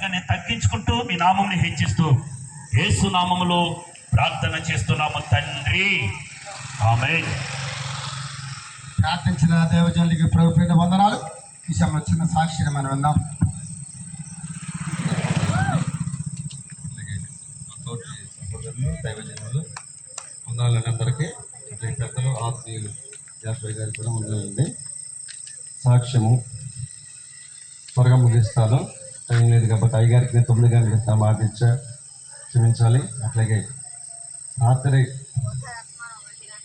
కొద్దిగా నేను తగ్గించుకుంటూ మీ నామంని హెచ్చిస్తూ యేసు నామములో ప్రార్థన చేస్తున్నాము తండ్రి, ఆమేన్. ప్రార్థించిన దేవజనులకి ప్రభుత్వ వందనాలు. ఈ సమయంలో చిన్న సాక్షిని మనం విందాం. దైవజనులు వందనాలండి అందరికీ. పెద్దలు ఆత్మీయులు యాభై గారికి కూడా వందనాలండి. సాక్ష్యము త్వరగా ముగిస్తాను, టైం లేదు కాబట్టి అయ్యగారికి 9 గంటలకు ఇస్తాను, మాట ఇచ్చా, క్షమించాలి. అట్లాగే రాత్రి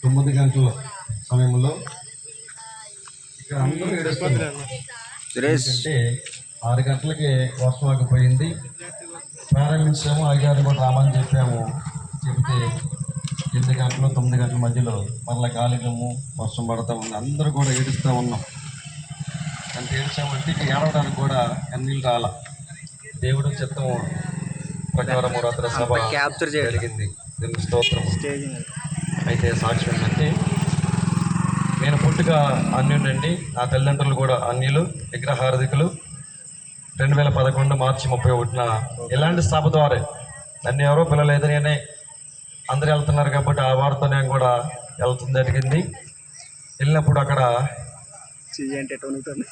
9 గంటల సమయంలో ఇక్కడ అందరూ ఏడుస్తున్నారు. ఎందుకంటే 6 గంటలకి వర్షం ఆగిపోయింది. ప్రారంభించాము, అయ్యగారిని కూడా రామని చెప్పాము. చెబితే 8 గంటలు 9 గంటల మధ్యలో మరలా గాలిగము వర్షం పడతా ఉంది. అందరూ కూడా ఏడుస్తూ ఉన్నాం. అంటే ఏడ్చామంటే ఇక ఏడవడానికి కూడా కన్నీళ్ళు రాల. దేవుడు చిత్తం ప్రకారం రాత్రి సభ జరిగింది. దేవుని స్తోత్రం. అయితే సాక్ష్యం ఏంటంటే, నేను పుట్టుగా అన్యుడండి. నా తల్లిదండ్రులు కూడా అన్యులు, విగ్రహారధికులు. 2011 మార్చి 31న ఇలాంటి సభ ద్వారా నన్ను ఎవరో పిల్లలేదు, నేనే అందరూ వెళ్తున్నారు కాబట్టి ఆ వారితో నేను కూడా వెళ్తుంది జరిగింది. వెళ్ళినప్పుడు అక్కడ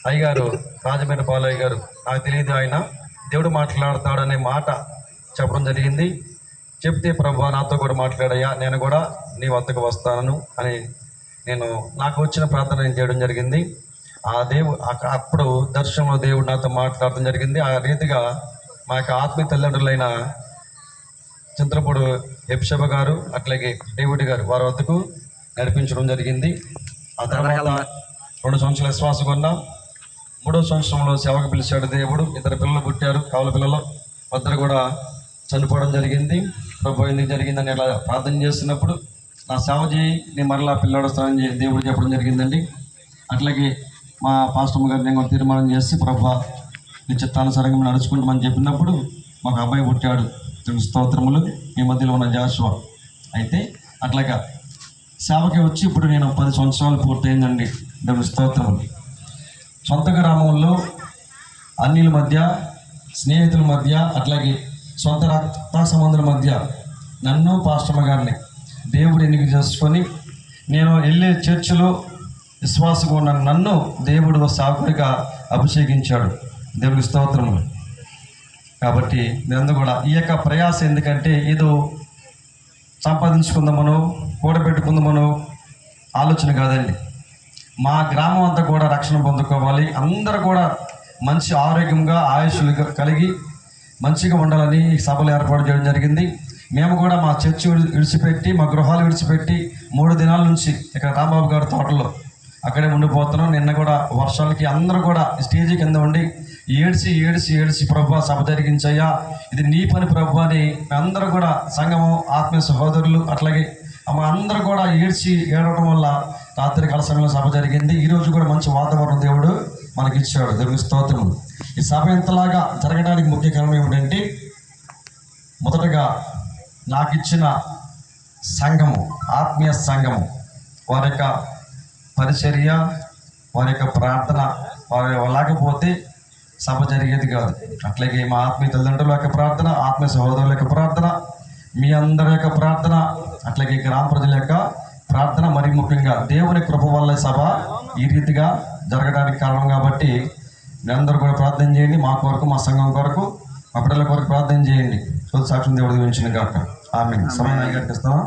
అయ్యగారు, రాజమండ్రి పాలయ్య గారు, నాకు తెలియదు, ఆయన దేవుడు మాట్లాడతాడనే మాట చెప్పడం జరిగింది. చెప్తే ప్రభు నాతో కూడా మాట్లాడయ్యా, నేను కూడా నీ వద్దకు వస్తాను అని నాకు వచ్చిన ప్రార్థన నేను చేయడం జరిగింది. అప్పుడు దర్శనంలో దేవుడు నాతో మాట్లాడడం జరిగింది. ఆ రీతిగా మా యొక్క ఆత్మీయ తల్లిదండ్రులైన చింతలపూడి ఎప్షబ గారు, అట్లాగే డేవిడ్ గారు వారి వద్దకు నడిపించడం జరిగింది. ఆ తర్వాత 2 సంవత్సరాల విశ్వాసం కొన్నా. 3వ సంవత్సరంలో సేవకు పిలిచాడు దేవుడు. 2 పిల్లలు పుట్టారు, కవల పిల్లలు. ఇద్దరు కూడా చనిపోవడం జరిగింది. ప్రభు ఎందుకు జరిగిందని అలా ప్రార్థన చేస్తున్నప్పుడు నా సేవ చేయి, నేను మరలా పిల్లాడు వస్తానని దేవుడు చెప్పడం జరిగిందండి. అట్లాగే మా పాస్టమ్ గారు నేను తీర్మానం చేసి ప్రభు నీ చిత్తానుసారంగా నడుచుకుంటామని చెప్పినప్పుడు మాకు అబ్బాయి పుట్టాడు. స్తోత్రములు. మీ మధ్యలో ఉన్న జాషువా. అయితే అట్లాగా సేవకి వచ్చి ఇప్పుడు నేను 10 సంవత్సరాలు పూర్తయిందండి. దేవుని స్తోత్రములు. సొంత గ్రామంలో అన్యుల మధ్య, స్నేహితుల మధ్య, అట్లాగే సొంత రక్త సంబంధుల మధ్య నన్ను పాస్టమ్మ గారిని దేవుడు ఎన్నిక చేసుకొని నేను వెళ్ళే చర్చిలో విశ్వాసంగా ఉన్న నన్ను దేవుడు సాకుడిగా అభిషేకించాడు. దేవుని స్తోత్రములు. కాబట్టి మీరందరూ కూడా ఈ యొక్క ప్రయాస ఎందుకంటే ఏదో సంపాదించుకుందామనో కూడబెట్టుకుందామనో ఆలోచన కాదండి. మా గ్రామం అంతా కూడా రక్షణ పొందుకోవాలి, అందరూ కూడా మంచి ఆరోగ్యంగా ఆయుష్లు కలిగి మంచిగా ఉండాలని ఈ సభలు ఏర్పాటు చేయడం జరిగింది. మేము కూడా మా చర్చి విడిచిపెట్టి, మా గృహాలు విడిచిపెట్టి 3 దినాల నుంచి ఇక్కడ రాంబాబు గారి తోటలో అక్కడే ఉండిపోతున్నాం. నిన్న కూడా వర్షాలకి అందరూ కూడా స్టేజీ కింద ఉండి ఏడ్చి ప్రభు సభ జరిగించయ్యా, ఇది నీ పని ప్రభు అని అందరూ కూడా సంఘము, ఆత్మీయ సహోదరులు, అట్లాగే మా అందరూ కూడా ఏడవడం వల్ల రాత్రి కాల సమయంలో సభ జరిగింది. ఈరోజు కూడా మంచి వాతావరణం దేవుడు మనకి ఇచ్చాడు. దేవుని స్తోత్రము. ఈ సభ ఇంతలాగా జరగడానికి ముఖ్య కారణం ఏమిటంటే, మొదటగా నాకు ఇచ్చిన సంఘము, ఆత్మీయ సంఘము, వారి యొక్క పరిచర్య, వారి యొక్క ప్రార్థన, వారి లేకపోతే సభ జరిగేది కాదు. అట్లాగే మా ఆత్మీయ తల్లిదండ్రుల యొక్క ప్రార్థన, ఆత్మీయ సహోదరుల యొక్క ప్రార్థన, మీ అందరి యొక్క ప్రార్థన, అట్లాగే గ్రామ ప్రజల యొక్క ప్రార్థన, మరి ముఖ్యంగా దేవుని కృప వల్ల సభ ఈ రీతిగా జరగడానికి కారణం. కాబట్టి మీ అందరూ కూడా ప్రార్థన చేయండి. మా కొరకు, మా సంఘం కొరకు, మా బిడ్డల కొరకు ప్రార్థన చేయండి. సాక్షి దేవుడు దీవించిన గాక. ఆమేన్. సమయం అయ్యాక ఇస్తామా?